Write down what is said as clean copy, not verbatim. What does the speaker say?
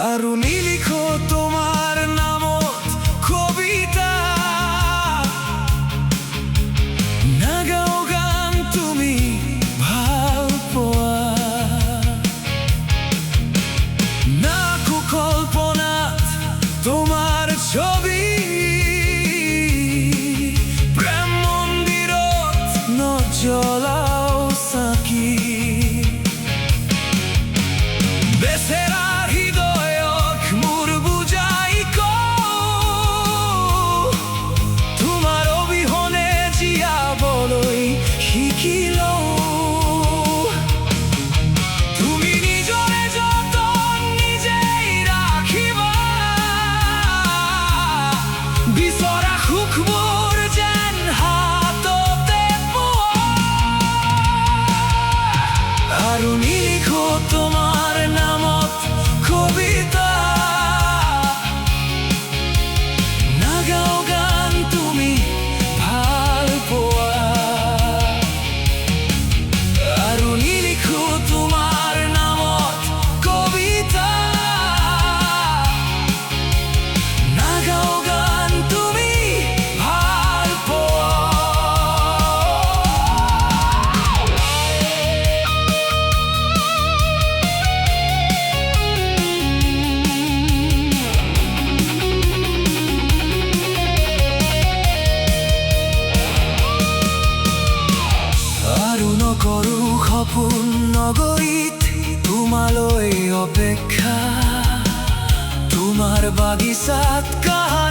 আৰো লিখো তোমাৰ নামত কবিতা, না গাও গান তুমি ভাল পোৱা, না কল্পনাত তোমাৰ ছবি, প্ৰেম মন্দিৰত নজ্বলাও চাকি, বেচেৰা তুমি নিজৰে যতন নিজেই ৰাখিবা, বিচৰা সুখবোৰ যেন হাততে পোৱা, আৰু নিলিখো তোমাৰ নামত কবিতা, নাগাও গান তুমি ভাল পোৱা, তোমাৰ নামত কবিতা, না গাও গান তুমি ভাল পোৱা। আৰু নকৰো সপোন নগৰীত তোমালৈ অপেক্ষা, তোমাৰ বাগিচাত কাহা